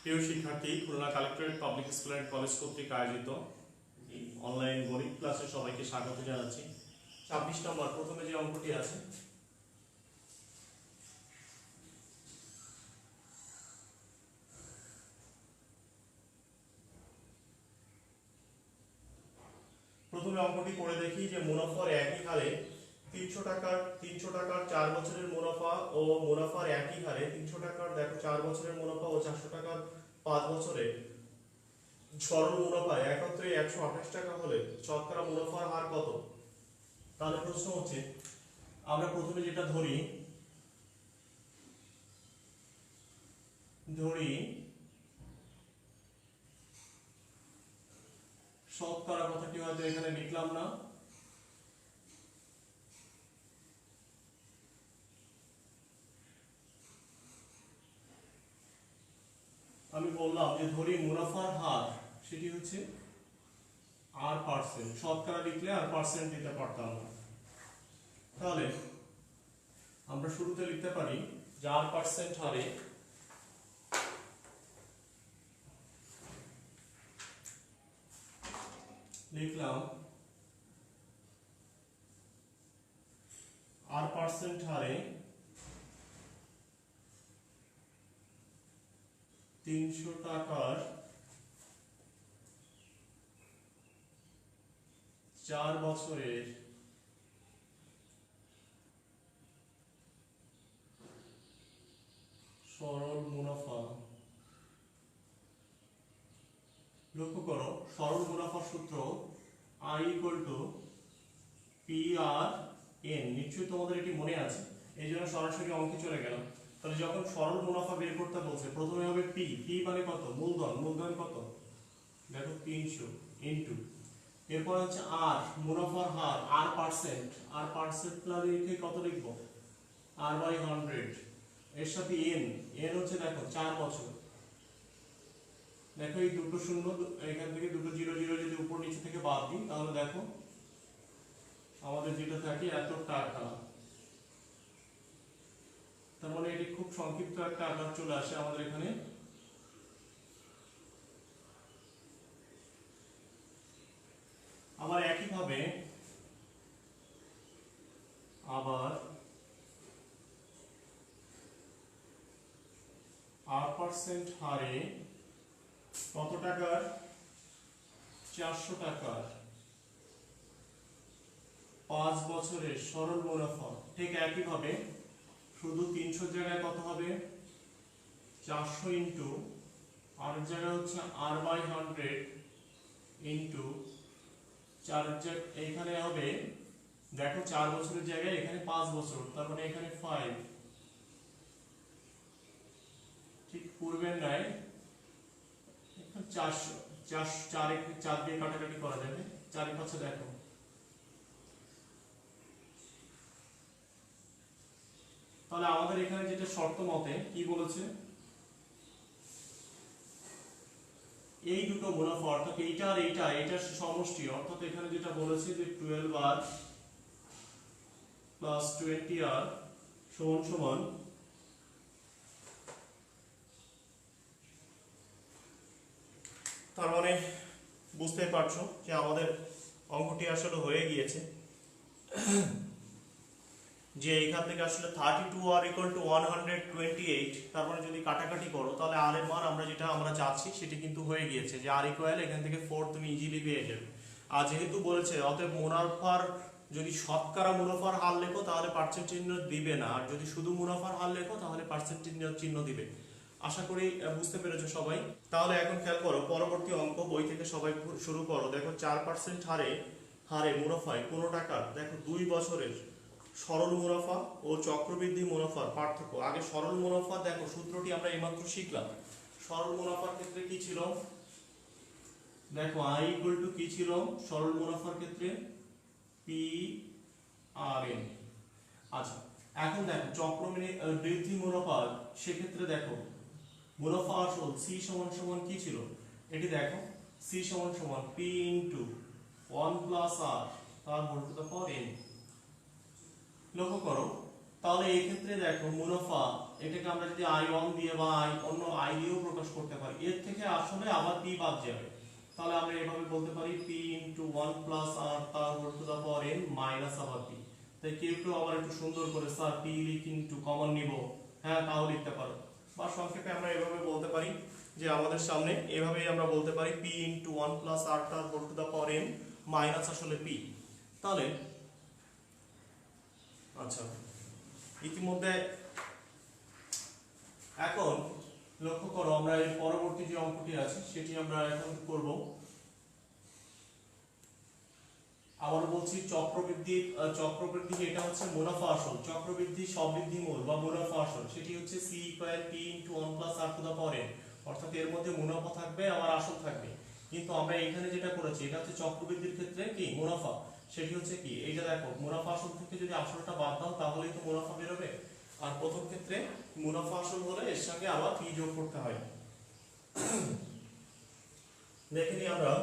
প্রিয় শিক্ষার্থী, Khulna collectorate public school and college কর্তৃক আয়োজিত অনলাইন গণিত ক্লাসে সবাইকে স্বাগত জানাচ্ছি। 26 নম্বর প্রথমে যে অঙ্কটি আছে, প্রথমে অঙ্কটি করে দেখি যে মুনাফার একই হারে 300 টাকার 4 বছরের মুনাফা ও মুনাফার একই হারে 300 টাকার 4 বছরের মুনাফা ও 400 টাকার 5 বছরের সরল মুনাফা একত্রে 128 টাকা হলে শতকরা মুনাফার হার কত? তাহলে প্রশ্ন হচ্ছে, আমরা প্রথমে যেটা ধরি শতকরা কথাটি হয়তো এখানে লিখলাম না, আমি বললাম যে ধরি মুনাফার হার সেটি হচ্ছে r%, শতকরা লিখলে আর পার্সেন্ট দিতে পারতাম না। তাহলে আমরা শুরুতে লিখতে পারি যে r% হারে লিখলাম r% হারে 300 টাকার 4 বছরের সরল মুনাফা। লক্ষ্য করো, সরল মুনাফার সূত্র I = PR/N, নিশ্চয়ই তোমাদের এটি মনে আছে, এই জন্য সরাসরি অঙ্কে চলে গেলাম। তাহলে যখন সরল মুনাফা বের করতে বলছে, প্রথমে হবে P মানে কত? মূলধন কত? দেখো 300 ইনটু, এরপর হচ্ছে R মুনাফার হার, R% লিখে কত লিখবো? R/100, এর সাথে N হচ্ছে দেখো 4 বছর। দেখো এই দুটো শূন্য, এখান থেকে দুটো জিরো জিরো যদি উপর নিচে থেকে বাদ দিই, তাহলে দেখো আমাদের যেটা থাকে এত টাকা। তার মানে এটি খুব সংক্ষিপ্ত একটা আকার চলে আসে আমাদের এখানে। আবার একইভাবে R% হারে কত টাকার? 400 টাকার 5 বছরের সরল মুনাফা। ঠিক একইভাবে শুধু 300 জায়গায় কত হবে? 400 ইনটু, আর জায়গায় হচ্ছে R/100 ইনটু 4, এইখানে হবে দেখো 4 বছরের জায়গায় এখানে 5 বছর, তার মানে এখানে 5। ঠিক পূর্বের নাই 400, 4 দিয়ে কাটাকাটি করা যাবে, 4 পাশে দেখো। তাহলে আমাদের এখানে যেটা শর্ত মতে কি বলেছে, এই দুটো মুনাফা অর্থাৎ এইটা আর এটার সমষ্টি, অর্থাৎ এখানে যেটা বলেছে যে 12R প্লাস 20R সমান সমান তার মানে বুঝতেই পারছো যে আমাদের অঙ্কটি আসলে হয়ে গিয়েছে, যে এখান থেকে আসলে 32R = 128। তার মানে যদি কাটাকাটি করো তাহলে আর এর মান আমরা চাচ্ছি সেটি কিন্তু হয়ে গিয়েছে, যে R = এখান থেকে 4 তুমি ইজিলি পেয়ে যাবে। আর যেহেতু বলেছে অতএব মুনাফার যদি শতকরা মুনাফার হার লেখো তাহলে পার্সেন্ট চিহ্ন দিবে না, আর যদি শুধু মুনাফার হার লেখো তাহলে পার্সেন্ট চিহ্ন দিবে। আশা করি বুঝতে পেরেছো সবাই। তাহলে এখন খেয়াল করো, পরবর্তী অঙ্ক বই থেকে সবাই শুরু করো। দেখো 4% হারে মুনাফায় 15 টাকার দেখো 2 বছরের সরল মুনাফা ও চক্রবৃদ্ধি মুনাফার পার্থক্য। আগে সরল মুনাফা দেখো, সূত্রটি আমরা এইমাত্র শিখলাম। সরল মুনাফার ক্ষেত্রে কি ছিল? দেখো I = কি ছিল সরল মুনাফার ক্ষেত্রে? PR/N। আচ্ছা, এখন দেখো চক্রবৃদ্ধি মুনাফা, সেক্ষেত্রে দেখো মুনাফা আসল C = কি ছিল? এটি দেখো C = P * 1 + R তার whole to the power N। লক্ষ্য করো, তাহলে এই ক্ষেত্রে দেখো মুনাফা, এটাকে আমরা যদি I1 দিয়ে বা অন্য I দিয়েও প্রকাশ করতে পারি। এর থেকে আসলে আবার p বাদ যাবে, তাহলে আমরা এভাবে বলতে পারি p * 1 + r তার whole to the power n minus আবার p। তাই কেউ আবার একটু সুন্দর করে স্যার p কিন্তু কমন নিব, হ্যাঁ তাও লিখতে পারো। বা সংক্ষেপে আমরা এভাবে বলতে পারি যে আমাদের সামনে এভাবেই আমরা বলতে পারি p * 1 + r তার whole to the power n minus আসলে p। তাহলে আচ্ছা, ইতিমধ্যে এখন লক্ষ্য করো আমরা এর পরবর্তী যে অঙ্কটি আছে সেটি আমরা এখন করব। আবার বলছি চক্রবৃদ্ধি এটা হচ্ছে মুনাফা আসল, চক্রবৃদ্ধি সবৃদ্ধি মূল বা মুনাফা আসল, সেটি হচ্ছে c = p * 1 + r to the power n, অর্থাৎ এর মধ্যে মুনাফা থাকবে আবার আসল থাকবে। কিন্তু আমরা এখানে যেটা করেছি এটা হচ্ছে চক্রবৃদ্ধির ক্ষেত্রে কি মুনাফা, সেটি হচ্ছে কি এইটা দেখো মুনাফা আসল থেকে যদি আসলটা বাদ দাও তাহলেই তো মুনাফা বের হবে। আর প্রথম ক্ষেত্রে মুনাফা আসল হলে এর সঙ্গে আবার p যোগ করতে হয়। দেখে নিই আমরা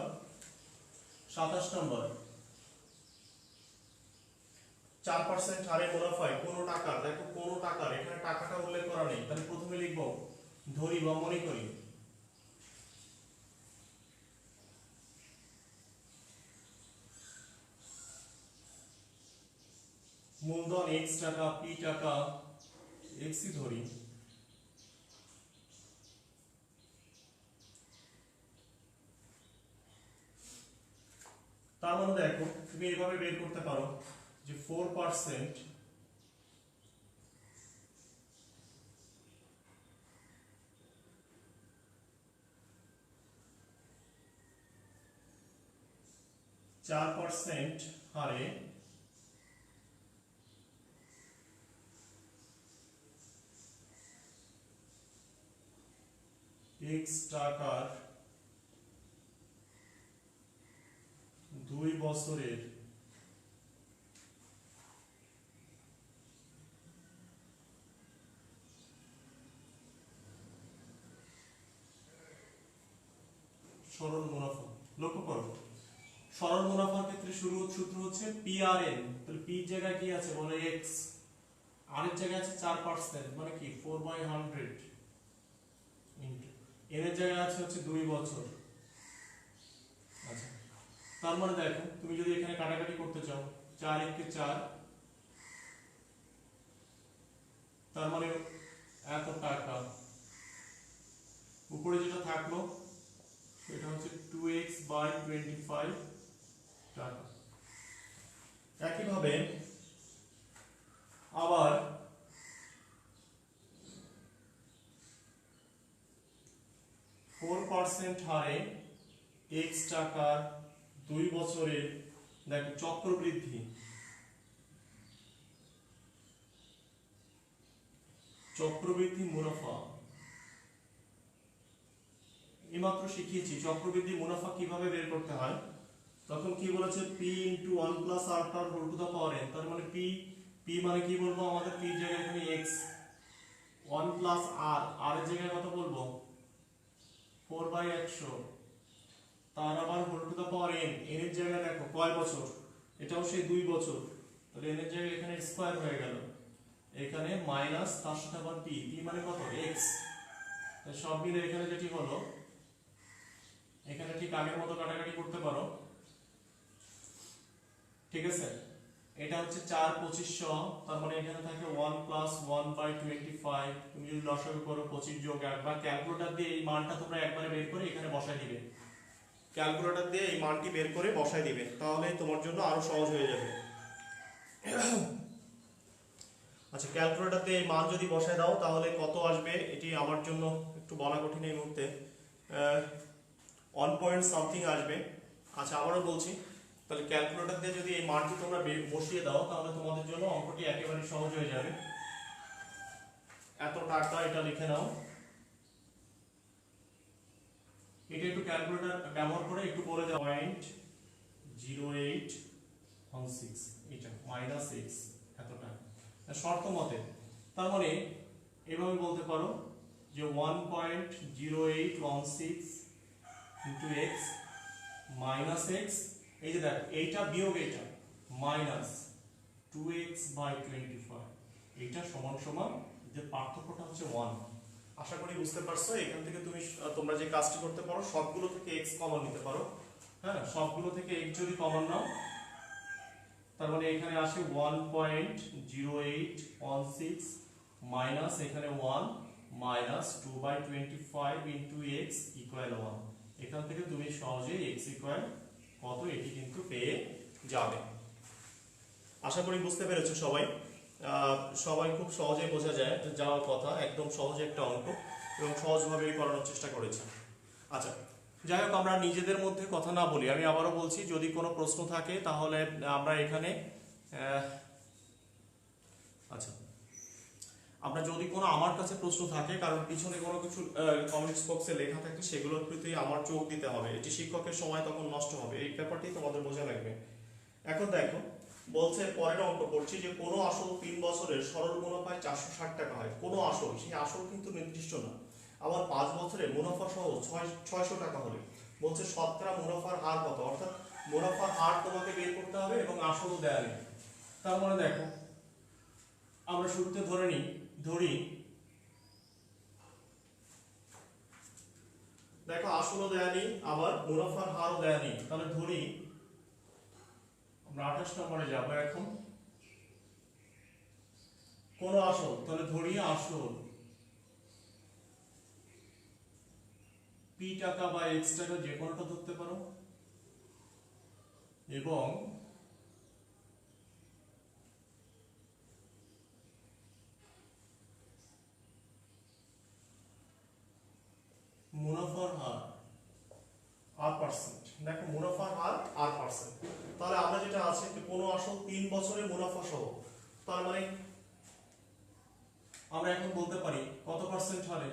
27 নম্বর, 4% হারে মুনাফায় কোনো টাকার, দেখো কোনো টাকার, এখানে টাকাটা উল্লেখ করা নেই, তাহলে প্রথমে লিখব ধরি বা মনে করি মূলধন x টাকা, p টাকা, x ই ধরি, তার মানে দেখো তুমি এইভাবে বের করতে পারো যে 4% 4% হারে x টাকার 2 বছরের সরল মুনাফা। লক্ষ্য করো সরল মুনাফার ক্ষেত্রে সূত্র হচ্ছে PRN, তাহলে p এর জায়গায় কি আছে বলো x, r এর জায়গায় আছে 4% মানে কি 4/100 ইনটু n এর জায়গায় আছে হচ্ছে 2 বছর। আচ্ছা, তার মানে দেখো তুমি যদি এখানে কাটাকাটি করতে চাও 4 × 4, তার মানে এত টাকা, উপরে যেটা থাকলো এটা হচ্ছে 2x/25 টাকা। একইভাবে আবার 4% হারে x টাকার 2 বছরের দেখো চক্রবৃদ্ধি মুনাফা, এইমাত্র শিখিয়েছি চক্রবৃদ্ধি মুনাফা কিভাবে বের করতে হয়। তখন কি বলেছে p * 1 + r তার whole to the power n, তার মানে p মানে কি বলবো আমাদের p এর জায়গায় এখানে x, 1 + r, r এর জায়গায় কত বলবো 4/100, তার আবার whole to the power n, n এর জায়গায় দেখো কয় বছর, এটাও সেই 2 বছর, তাহলে n এর জায়গায় এখানে স্কয়ার হয়ে গেল, এখানে মাইনাস তার সাথে আবার p মানে কত x, তাই সব মিলে এখানে যেটি হলো এখানে ঠিক আগের মতো কাটাকাটি করতে পারো, ঠিক আছে। এটা হচ্ছে 4 2500, তার মানে এখানে থাকে 1 + 1/25, তুমি যদি লসাগু করো 25 যোগ 1, বা ক্যালকুলেটর দিয়ে এই মানটা তোমরা একবারে বের করে এখানে বসায় দিবে, ক্যালকুলেটর দিয়ে এই মানটি বের করে বসায় দিবে, তাহলে তোমার জন্য আরো সহজ হয়ে যাবে। আচ্ছা, ক্যালকুলেটর দিয়ে এই মান যদি বসায় দাও তাহলে কত আসবে এটি আমার জন্য একটু বলা কঠিন এই মুহূর্তে, 1 পয়েন্ট সামথিং আসবে। আচ্ছা আবারও বলছি, তাহলে ক্যালকুলেটর দিয়ে যদি এই মানটি তোমরা বসিয়ে দাও তাহলে তোমাদের জন্য অঙ্কটি একেবারে সহজ হয়ে যাবে। এত টাকা এটা লিখে নাও, এটা একটু ক্যালকুলেটর ব্যবহার করে একটু বলে দাও 0.0816, এটা -x এত টাকা শর্ত মতে, তার মানে এভাবে বলতে পারো যে 1.0816 into x minus x, এই যে দেখো এইটা বিয়োগ এইটা মাইনাস 2x/25, এইটা সমান সমান যে পার্থক্যটা হচ্ছে 1, আশা করি বুঝতে পারছো। এখান থেকে তুমি তোমরা যে কাজটি করতে পারো, সবগুলো থেকে x কমন নিতে পারো। হ্যাঁ, সবগুলো থেকে x যদি কমন নাও, তার মানে এখানে আসে 1.0816 মাইনাস এখানে 1 মাইনাস 2/25 ইন্টু x ইকুয়াল 1। এখান থেকে তুমি সহজেই x ইকুয়াল কত এটি কিন্তু পেয়ে যাবে। আশা করি বুঝতে পেরেছো সবাই। সবাই খুব সহজেই বোঝা যায় যাওয়ার কথা, একদম সহজ একটা অঙ্ক এবং সহজভাবেই করানোর চেষ্টা করেছি। আচ্ছা, যাই হোক, আমরা নিজেদের মধ্যে কথা না বলি, আমি আবারও বলছি, যদি কোনো প্রশ্ন থাকে তাহলে আমরা এখানে আচ্ছা, আমরা যদি কোনো আমার কাছে প্রশ্ন থাকে, কারণ পিছনে কোনো কিছু কমেন্টস বক্সে লেখা থাকে, সেগুলোর প্রতি আমার চোখ দিতে হবে, এটি শিক্ষকের সময় তখন নষ্ট হবে, এই ব্যাপারটি তোমাদের বোঝা লাগবে। এখন দেখো, বলছে পরের অঙ্ক করছি যে কোনো আসল 3 বছরের সরল মুনাফায় 460 টাকা হয়। কোনো আসল, সেই আসল কিন্তু নির্দিষ্ট না। আবার 5 বছরে মুনাফা সহ 600 টাকা হলে বলছে শতকরা মুনাফার হার কত, অর্থাৎ মুনাফার হার তোমাকে বের করতে হবে এবং আসলও দেয়া নেই। তার মানে দেখো, আমরা শুরুতে ধরি দেখো আসলও দেয়া নেই, আবার মুনাফার হারও দেয়া নেই। তাহলে ধরি আমরা 28 নম্বরে যাবো এখন। কোন আসল, তাহলে ধরি আসল p টাকা বা x টাকা যে কোনোটা ধরতে পারো, এবং মুনাফার হার r%। দেখো মুনাফার হার r%। তাহলে আমরা যেটা আছে যে কোনো আসল 3 বছরে মুনাফা সহ, তার মানে আমরা এখন বলতে পারি কত পার্সেন্ট হারে,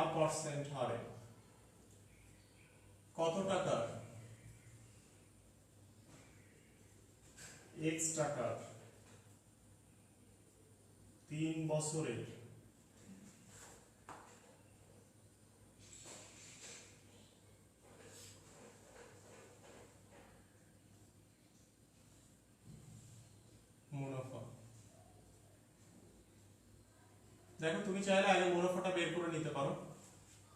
r% হারে কত টাকার, x টাকার 3 বছরের মুনাফা। দেখো তুমি চাইলে আগে মুনাফাটা বের করে নিতে পারো।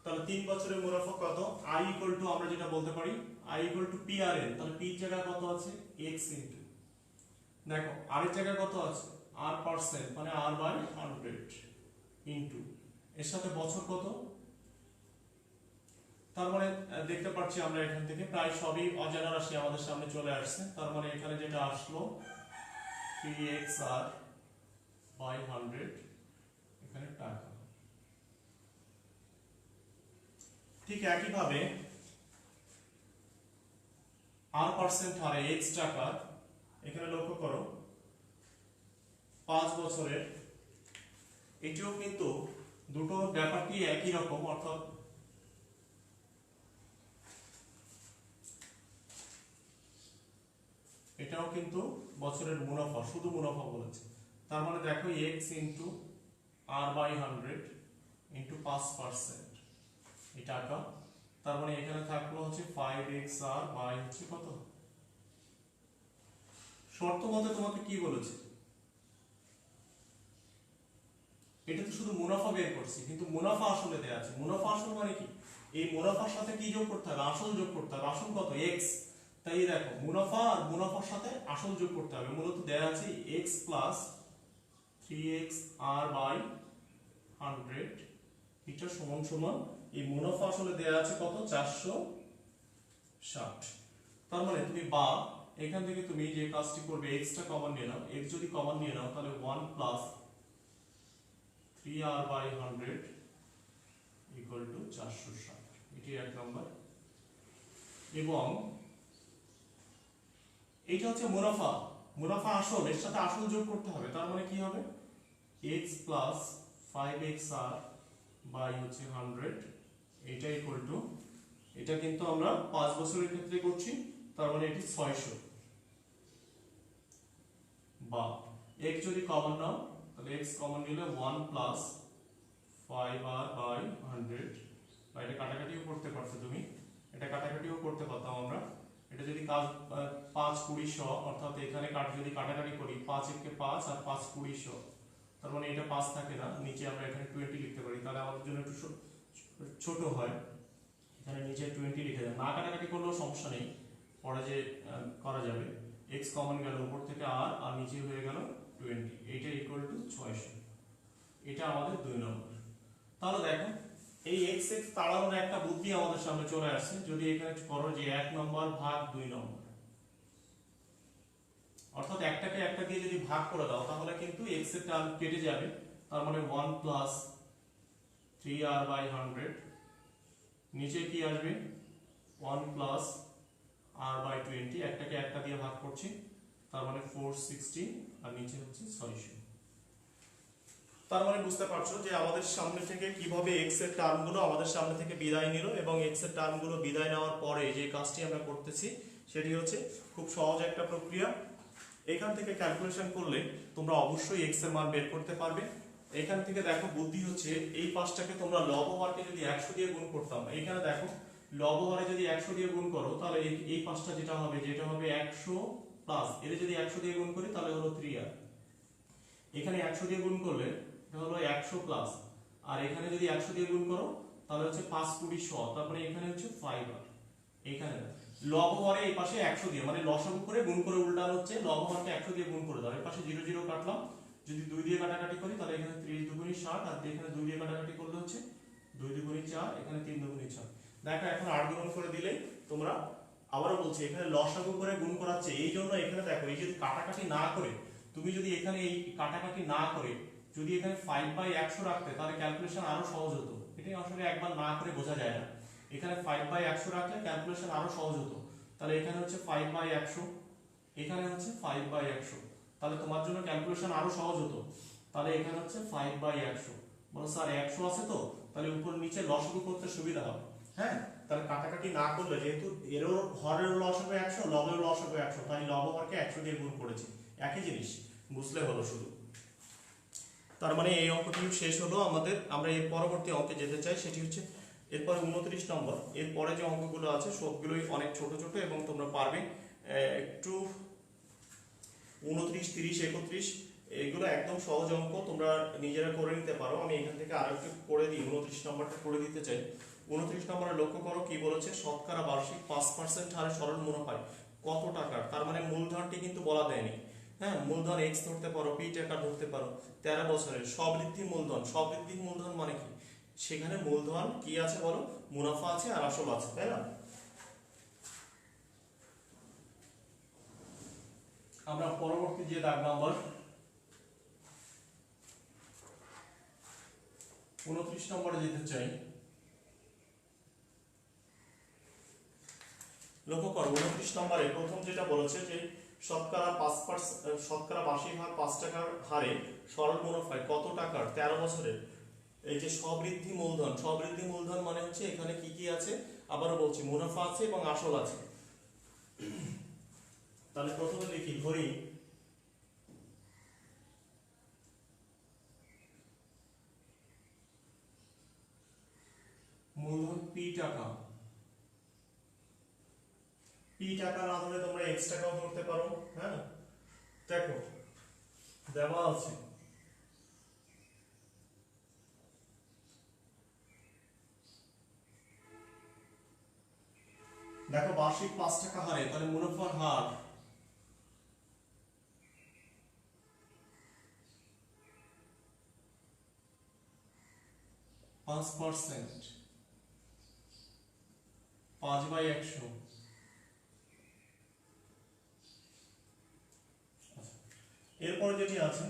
তাহলে 3 বছরের মুনাফা কত, i ইকুয়াল টু আমরা যেটা বলতে পারি i ইকুয়াল টু PRN। তাহলে p এর জায়গায় কত আছে, x ইনটু, দেখো r এর জায়গায় কত আছে r%, মানে r/100 ইনটু এর সাথে বছর কত। তার মানে দেখতে পাচ্ছি আমরা এখান থেকে প্রায় সবই অজানা রাশি আমাদের সামনে চলে আসছে। তার মানে এখানে যেটা আসলো 3xr/100 এখানে টাকা। ঠিক একইভাবে r% হারে x টাকা, এখানে লক্ষ্য করো 5 বছরের, এটিও কিন্তু দুটো ব্যাপারটি একই রকম, অর্থাৎ এটাও কিন্তু বছরের মুনাফা, শুধু মুনাফা বলেছে। তার মানে দেখো x ইনটু r/100 ইনটু 5% এই টাকা। তার মানে এখানে থাকলো হচ্ছে 5xr বাই হচ্ছে কত, শর্ত মতে তোমাকে কি বলেছে, এটা তো শুধু মুনাফা বের করছি, কিন্তু মুনাফা আসলে দেয়া আছে। মুনাফা আসল মানে কি, এই মুনাফার সাথে কি যোগ করতে হবে, আসল যোগ করতে হবে। আসল কত, x। তাই দেখো মুনাফা আর মুনাফার সাথে আসল যোগ করতে হবে। মূলত দেয়া আছে x প্লাস 3xr/100 এটা সমান সমান, এই মুনাফা আসলে দেয়া আছে কত, 460। তার মানে তুমি বা এখান থেকে তুমি যে কাজটি করবে, x টা কমন নিয়ে নাও। x যদি কমন নিয়ে নাও তাহলে 1 প্লাস 3r/100 ইকুয়াল টু 460, এটি এক নম্বর। এবং এইটা হচ্ছে মুনাফা, মুনাফা আসল, এর সাথে আসল যোগ করতে হবে। তার মানে কি হবে, x প্লাস 5xr বাই হচ্ছে 100 এটা ইকুয়াল টু, এটা কিন্তু আমরা 5 বছরের ক্ষেত্রে করছি, তার মানে এটি 600। বা x যদি কমন নাও তাহলে x কমন নিলে 1 প্লাস 5r বাই 100, বা এটা কাটাকাটিও করতে পারছো তুমি, এটা কাটাকাটিও করতে পারতাম আমরা। এটা যদি কাজ 5 20 100, অর্থাৎ এখানে যদি কাটাকাটি করি 5 একে 5 আর 5 20 100, তার মানে এটা 5 থাকে না, নিচে আমরা এখানে 20 লিখতে পারি, তাহলে আমাদের জন্য একটু ছোট হয়, এখানে নিচে 20 লিখে দেন। না কাটাকাটি করলেও সমস্যা নেই, পরে যে করা যাবে। x কমন গেল, উপর থেকে r আর নিচে হয়ে গেল 20, এইটা ইকুয়াল টু 600। এটা আমাদের 2 নম্বর। তাহলে দেখো এই x x তাড়ানোর একটা বুদ্ধি আমাদের সামনে চলে আসছে, যদি এখানে করো যে 1 নম্বর ভাগ 2 নম্বর, অর্থাৎ একটাকে একটা দিয়ে যদি ভাগ করে দাও তাহলে কিন্তু x এর টার্ম কেটে যাবে, তার মানে 1 প্লাস 3r/100, নিচে কি আসবে 1 প্লাস r/20, একটাকে একটা দিয়ে ভাগ করছি, তার মানে 460, আর নিচে হচ্ছে 600। তার মানে বুঝতে পারছো যে আমাদের সামনে থেকে কিভাবে x এর টার্মগুলো আমাদের সামনে থেকে বিদায় নিল, এবং x এর টার্মগুলো বিদায় নেওয়ার পরে যে কাজটি আমরা করতেছি সেটি হচ্ছে খুব সহজ একটা প্রক্রিয়া। এখান থেকে ক্যালকুলেশন করলে তোমরা অবশ্যই x এর মান বের করতে পারবে। এখান থেকে দেখো বুদ্ধি হচ্ছে এই পাঁচটাকে তোমরা লবহরকে যদি 100 দিয়ে গুণ করতাম, এখানে দেখো লবহরে যদি 100 দিয়ে গুণ করো তাহলে এই পাঁচটা যেটা হবে 100 প্লাস, এর যদি 100 দিয়ে গুণ করি তাহলে হলো 3r, এখানে 100 দিয়ে গুণ করলে এটা হলো 100 প্লাস, আর এখানে যদি 100 দিয়ে গুণ করো তাহলে হচ্ছে 5 20 100, তারপরে এখানে হচ্ছে 5r। এখানে লবহরে এই পাশে 100 দিয়ে, মানে লসাগু করে গুণ করে উল্টানো হচ্ছে, লবহরকে 100 দিয়ে গুণ করে দাও, এই পাশে 0 0 কাটলাম, যদি 2 দিয়ে কাটাকাটি করি তাহলে এখানে 30 2 60, আর এখানে 2 দিয়ে কাটাকাটি করলে হচ্ছে 2 2 4, এখানে 3 2 6। দেখো এখন 8 গুণ করে দিলে তোমরা, আবারও বলছি এখানে লসাগু করে গুণ করাচ্ছে, এই জন্য এখানে দেখো এই যদি কাটাকাটি না করে, তুমি যদি এখানে এই কাটাকাটি না করে যদি এখানে 5/100 রাখতে তাহলে ক্যালকুলেশন আরো সহজ হতো। এটাই আসলে একবার না করে বোঝা যায় না, এখানে 5/100 রাখলে ক্যালকুলেশন আরো সহজ হতো। তাহলে এখানে হচ্ছে 5/100, এখানে হচ্ছে 5/100, তাহলে তোমার জন্য ক্যালকুলেশন আরো সহজ হতো। তাহলে এখানে হচ্ছে 5/100, বলো স্যার 100 আছে তো, তাহলে উপর নিচে লসাগু করতে সুবিধা হবে। হ্যাঁ, তাহলে কাটাকাটি না করলে, যেহেতু এরও হরের লসাগু 100, লবের লসাগু 100, তাই লবহরকে 100 দিয়ে গুণ করেছি, একই জিনিস, বুঝলে হলো শুধু। তার মানে এই অঙ্কটি শেষ হলো আমাদের। আমরা এর পরবর্তী অঙ্কে যেতে চাই, সেটি হচ্ছে এরপরে 29 নম্বর। এরপরে যে অঙ্কগুলো আছে সবগুলোই অনেক ছোট ছোট এবং তোমরা পারবে। একটু 29 30 31 এগুলো একদম সহজ অঙ্ক, তোমরা নিজেরা করে নিতে পারো। আমি এখান থেকে আরো একটু করে দিই, 29 নম্বরটা করে দিতে চাই। 29 নম্বরে লক্ষ্য করো কি বলেছে, শতকরা বার্ষিক 5% হারে সরল মুনাফায় কত টাকার, তার মানে মূলধনটি কিন্তু বলা দেয়নি। হ্যাঁ, মূলধন x ধরতে পারো, p টাকা ধরতে পারো, 13 বছরের সবৃদ্ধি মূলধন। সবৃদ্ধি মূলধন মানে কি, সেখানে মূলধন কি আছে বলো, মুনাফা আছে আর আসল আছে, তাই না? আমরা পরবর্তী যে দাগ নাম্বার 29 নম্বরে যেতে চাই। লক্ষ্য করো 29 নম্বরে প্রথম যেটা বলেছে যে শতকরা 5%, শতকরা বার্ষিক হার 5 টাকার হারে সরল মুনাফায় কত টাকার 13 বছরের, এই যে সবৃদ্ধি মূলধন। সবৃদ্ধি মূলধন মানে হচ্ছে এখানে কি কি আছে, আবারও বলছি মুনাফা আছে এবং আসল আছে। তাহলে প্রথমে লিখি, ধরি মূলধন p টাকা, p টাকা না ধরে তোমরা x টাকাও ধরতে পারো। হ্যাঁ, দেখো দেওয়া আছে দেখো বার্ষিক 5 টাকা হারে, তাহলে মুনাফার হার %, 5/100। এরপরে যেটি আছে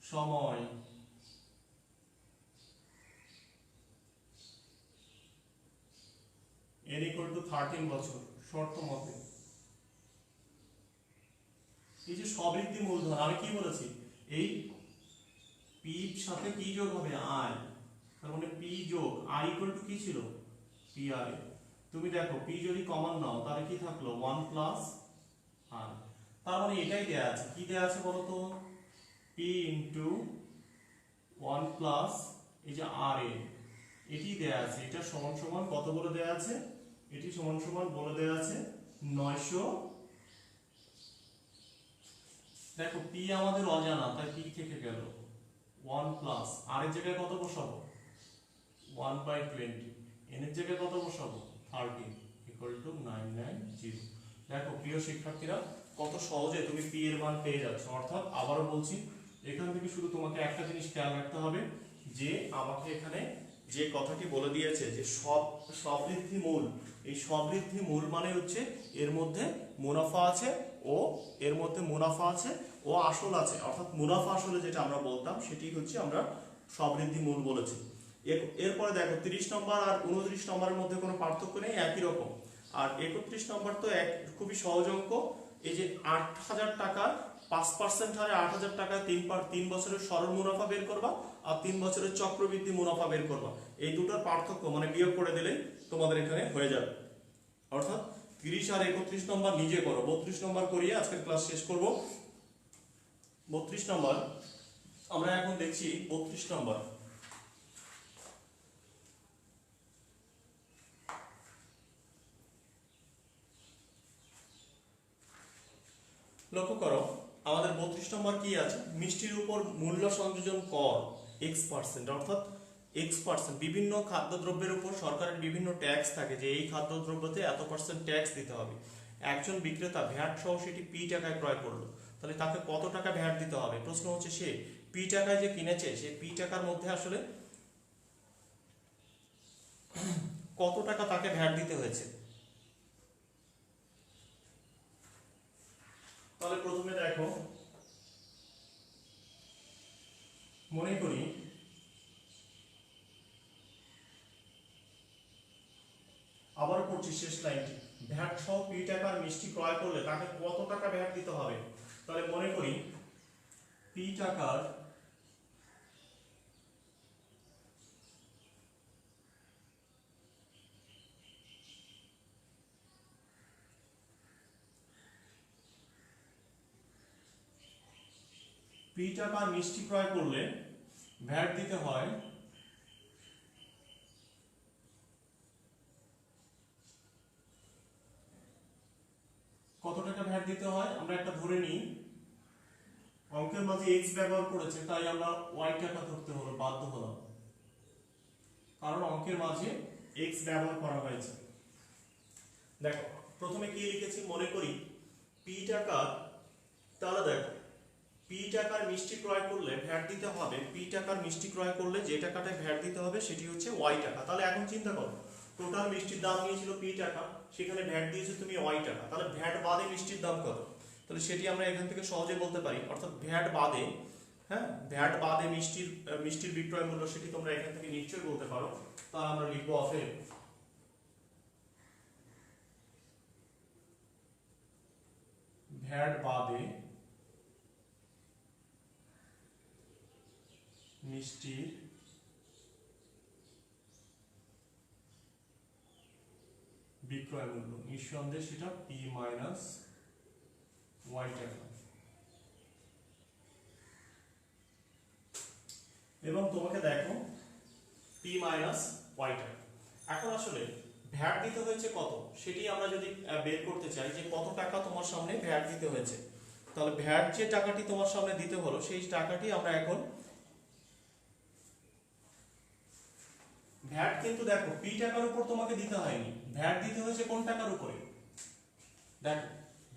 সময়, n equal to 13 বছর শর্ত মতে। এই যে সবৃদ্ধি মূলধন, আমি কি বলেছি, এই p সাথে কি যোগ হবে, i, তার মানে p যোগ i equal to কি ছিল, pr। তুমি দেখো p যদি কমন নাও তাহলে কি থাকলো 1 প্লাস r, তার মানে এটাই দেয়া আছে। কি দেয়া আছে বলো তো, p ইনটু 1 প্লাস এই যে r a, এটি দেয়া আছে। এটা সমান সমান কত বলে দেয়া আছে, এটি সমান সমান বলে দেয়া আছে 900। দেখো p আমাদের অজানা, তাই p থেকে গেল 1 প্লাস আর এর জায়গায় কত বসাবো 1/20, এন এর জায়গায় কত বসাবো 13 ইকুয়াল টু 990। দেখো প্রিয় শিক্ষার্থীরা কত সহজে তুমি পি এর মান পেয়ে যাচ্ছ। অর্থাৎ আবারও বলছি, এখান থেকে শুধু তোমাকে একটা জিনিস খেয়াল রাখতে হবে যে আমাকে এখানে যে কথাটি বলে দিয়েছে যে সবৃদ্ধি মূল, এই সবৃদ্ধি মূল মানে হচ্ছে এর মধ্যে মুনাফা আছে ও এর মধ্যে মুনাফা আছে ও আসল আছে। অর্থাৎ মুনাফা আসলে যেটা আমরা বলতাম সেটি হচ্ছে আমরা সবৃদ্ধি মূল বলেছি। এরপরে দেখো 30 নম্বর আর 29 নম্বরের মধ্যে কোনো পার্থক্য নেই, একই রকম। আর 31 নম্বর তো খুবই সহজ অঙ্ক। এই যে 8,000 টাকা 5% হারে 8,000 টাকায় 3 বছরের সরল মুনাফা বের করবা আর 3 বছরের চক্রবৃদ্ধি মুনাফা বের করবা। এই দুটোর পার্থক্য মানে বিয়োগ করে দিলে তোমাদের এখানে হয়ে যাবে। অর্থাৎ 30 আর 31 নম্বর নিজে করো, 32 নম্বর করিয়ে আজকের ক্লাস শেষ করব। 32 নম্বর আমরা এখন দেখছি। 32 নম্বর লক্ষ্য করো, আমাদের 32 নম্বর কি আছে, মিষ্টির উপর মূল্য সংযোজন কর x%। অর্থাৎ x%, বিভিন্ন খাদ্যদ্রব্যের উপর সরকারের বিভিন্ন ট্যাক্স থাকে যে এই খাদ্যদ্রব্যতে এত % ট্যাক্স দিতে হবে। একজন বিক্রেতা ভ্যাট সহ সেটি পি টাকায় ক্রয় করলো, তাহলে তাকে কত টাকা ভ্যাট দিতে হবে? প্রশ্ন হচ্ছে সে পি টাকায় যে কিনেছে সে পি টাকার মধ্যে আসলে কত টাকা তাকে ভ্যাট দিতে হয়েছে। তাহলে প্রথমে দেখো, মনে করি আবার পড়ছি শেষ লাইনটি, ভ্যাট সহ পি টাকার মিষ্টি ক্রয় করলে তাকে কত টাকা ভ্যাট দিতে হবে। তাহলে মনে করি পি টাকার মিষ্টি ক্রয় করলে ভ্যাট দিতে হয় কত টাকা ভ্যাট দিতে হয়। আমরা একটা ধরে নিই, অঙ্কের মাঝে এক্স ব্যবহার করেছে তাই আমরা ওয়াই টাকা ধরতে হলো, বাধ্য হলাম, কারণ অঙ্কের মাঝে এক্স ব্যবহার করা হয়েছে। দেখো প্রথমে কি লিখেছি, মনে করি পি টাকা, তাহলে দেখো পি টাকার মিষ্টি ক্রয় করলে ভ্যাট দিতে হবে, পি টাকার মিষ্টি ক্রয় করলে যে টাকাটায় ভ্যাট দিতে হবে সেটি হচ্ছে ওয়াই টাকা। তাহলে এখন চিন্তা করো, টোটাল মিষ্টির দাম নিয়েছিল পি টাকা, সেখানে ভ্যাট দিয়েছো তুমি ওয়াই টাকা, তাহলে ভ্যাট বাদে মিষ্টির দাম কত? তাহলে সেটি আমরা এখান থেকে সহজে বলতে পারি। অর্থাৎ ভ্যাট বাদে, হ্যাঁ ভ্যাট বাদে মিষ্টির বিক্রয় মূল্য, সেটি তোমরা এখান থেকে নিশ্চয়ই বলতে পারো। তাহলে আমরা লিখবো অতএব ভ্যাট বাদে মিষ্টির বিক্রয় মূল্য, নিঃসন্দেহে সেটা পি মাইনাস ওয়াই টাকা। এবং তোমাকে দেখো পি মাইনাস ওয়াই টাকা। এখন আসলে ভ্যাট দিতে হয়েছে কত সেটি আমরা যদি বের করতে চাই যে কত টাকা তোমার সামনে ভ্যাট দিতে হয়েছে, তাহলে ভ্যাট যে টাকাটি তোমার সামনে দিতে হলো সেই টাকাটি আমরা এখন, ভ্যাট কিন্তু দেখো পি টাকার উপর তোমাকে দিতে হয়নি, ভ্যাট দিতে হয়েছে কোন টাকার উপরে? দেখো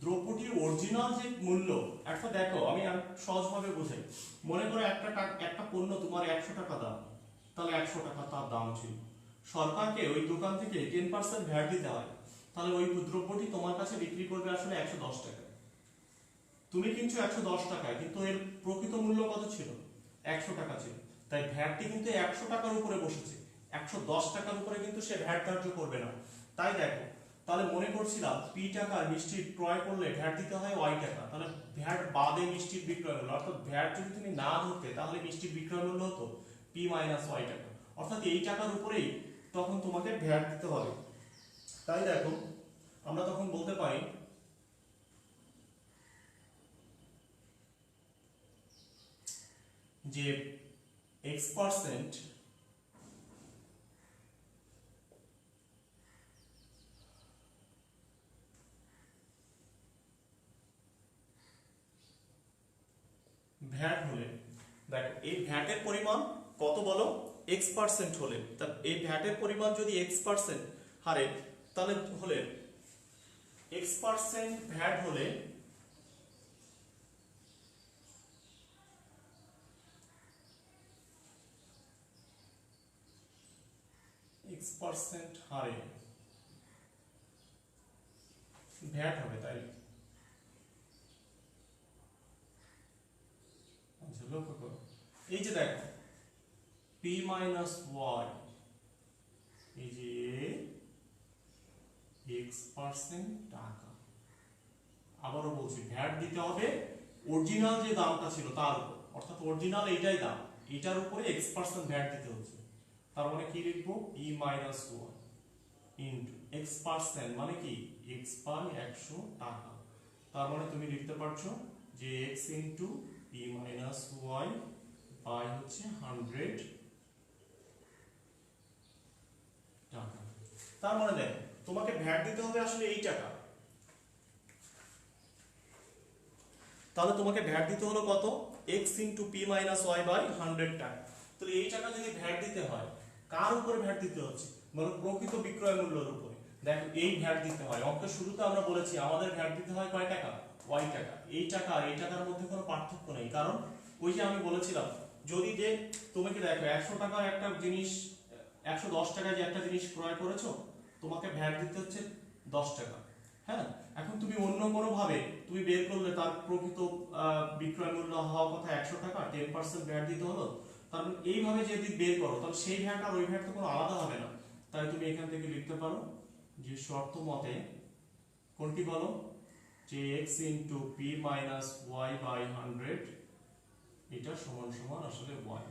দ্রব্যটির অরিজিনাল যে মূল্য, একটা দেখো আমি সহজভাবে বোঝাই, মনে করো একটা পণ্য তোমার 100 টাকা দাম, তাহলে 100 টাকা তার দাম ছিল, সরকারকে ওই দোকান থেকে 10% ভ্যাট দিতে হয়, তাহলে ওই দ্রব্যটি তোমার কাছে বিক্রি করবে আসলে 110 টাকা, তুমি কিনছো 110 টাকায়, কিন্তু এর প্রকৃত মূল্য কত ছিল? 100 টাকা ছিল। তাই ভ্যাটটি কিন্তু 100 টাকার উপরে বসেছে, 110 টাকার উপরে কিন্তু সে ভ্যাট ধার্য করবে না। তাই দেখো, তাহলে মনে করছিলাম পি টাকার মিষ্টি ক্রয় করলে ভ্যাট দিতে হয় ওয়াই টাকা, তাহলে ভ্যাট বাদে মিষ্টির বিক্রয় মূল্য, অর্থাৎ ভ্যাট যদি তুমি না ধরতে তাহলে মিষ্টির বিক্রয় মূল্য হতো পি মাইনাস ওয়াই টাকা, অর্থাৎ এই টাকার উপরেই তখন তোমাকে ভ্যাট দিতে হবে। তাই দেখো আমরা তখন বলতে পারি যে x% ভ্যাট হলে, দেখো এই ভ্যাটের পরিমাণ কত বলো, x% হলে, তা এই ভ্যাটের পরিমাণ যদি x% হারে তাহলে হলে x% ভ্যাট হলে x% হারে ভ্যাট হবে, তাই আচ্ছা লক্ষ্য করো এই যে দেখো p মাইনাস y এই যে x% টাকা। আবারও বলছি ভ্যাট দিতে হবে অরিজিনাল যে দামটা ছিল তার উপর, অর্থাৎ অরিজিনাল এইটাই দাম, এটার উপরে x% ভ্যাট দিতে হচ্ছে। তার মানে কি লিখবো, p minus y into x% মানে কি x বাই 100 টাকা। তার মানে তুমি লিখতে পারছো যে x into p minus y by হচ্ছে 100 টাকা। তার মানে দেখো তোমাকে ভ্যাট দিতে হবে আসলে এই টাকা, তাহলে তোমাকে ভ্যাট দিতে হলো কত, x into p minus y by 100 টাকা। তাহলে এই টাকা যদি ভ্যাট দিতে হয় কার উপরে ভ্যাট দিতে হচ্ছে, বলো প্রকৃত বিক্রয় মূল্যের উপরে। দেখো এই ভ্যাট দিতে হয়, অঙ্কের শুরুতে আমরা বলেছি আমাদের ভ্যাট দিতে হয় কয় টাকা, y টাকা। এই টাকা আর এই টাকার মধ্যে কোনো পার্থক্য নেই, কারণ ওই যে আমি বলেছিলাম যদি যে তোমাকে দেখো 100 টাকার একটা জিনিস 110 টাকায় যে একটা জিনিস ক্রয় করেছো, তোমাকে ভ্যাট দিতে হচ্ছে 10 টাকা। হ্যাঁ, এখন তুমি অন্য কোনো ভাবে তুমি বের করলে তার প্রকৃত বিক্রয় মূল্য হওয়ার কথা 100 টাকা, 10% ভ্যাট দিতে হলো। তার মানে এইভাবে যদি বের করো তাহলে সেই ভ্যাট আর ওই ভ্যাট তো কোনো আলাদা হবে না। তাই তুমি এখান থেকে লিখতে পারো যে শর্ত মতে কোনটি বলো, যে x into p minus y by 100 এটা সমান সমান আসলে y।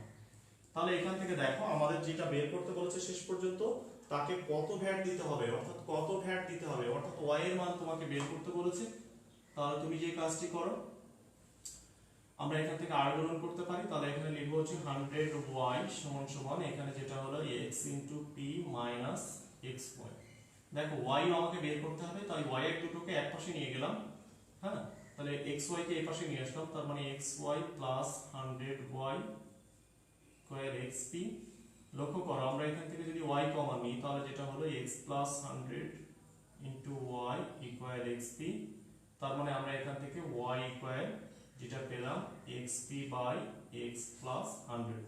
তাহলে এখান থেকে দেখো আমাদের যেটা বের করতে বলেছে শেষ পর্যন্ত, তাকে কত ভ্যাট দিতে হবে, অর্থাৎ কত ভ্যাট দিতে হবে, অর্থাৎ y এর মান তোমাকে বের করতে বলেছে। তাহলে তুমি যে কাজটি করো, আমরা এখান থেকে r গ্রহণ করতে পারি, তাহলে এখানে লিখবো হচ্ছে 100y সমান সমান এখানে যেটা হলো x into p minus xy। দেখো y আমাকে বের করতে হবে, তাই y এর দুটোকে এক পাশে নিয়ে গেলাম। হ্যাঁ, তাহলে xy কে এই পাশে নিয়ে আসলাম, তার মানে xy plus 100y square xp। লক্ষ্য করো আমরা এখান থেকে যদি y কমন নিই তাহলে যেটা হলো x plus 100 into y equal xp। তার মানে আমরা এখান থেকে y ইকুয়াল যেটা পেলাম xp বাই x প্লাস 100।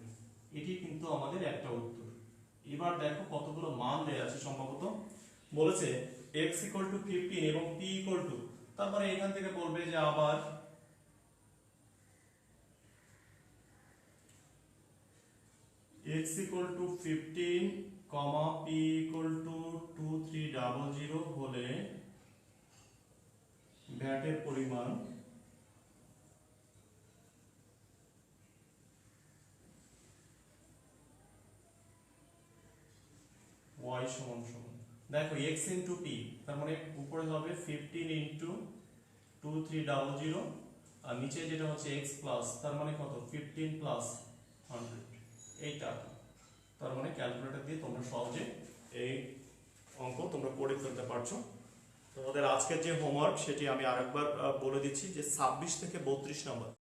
এটি কিন্তু আমাদের একটা উত্তর। এবার দেখো কতগুলো মান দেয়া আছে, সম্ভবত বলেছে x ইকুয়াল টু 15 এবং p ইকুয়াল টু, তারপরে এখান থেকে বলবে যে আবার x equal to 15, p equal to 2300 হলে ভ্যাটের পরিমাণ y সমান সমান, দেখো x ইনটু p, তার মানে উপরে হবে 15 ইনটু 2300 আর নিচে যেটা হচ্ছে x প্লাস, তার মানে কত 15 প্লাস 100 এইটা। তার মানে ক্যালকুলেটর দিয়ে তোমরা সহজে এই অঙ্ক তোমরা করে ফেলতে পারছো। তোমাদের আজকের যে হোমওয়ার্ক সেটি আমি আরেকবার বলে দিচ্ছি যে 26 থেকে 32 নম্বর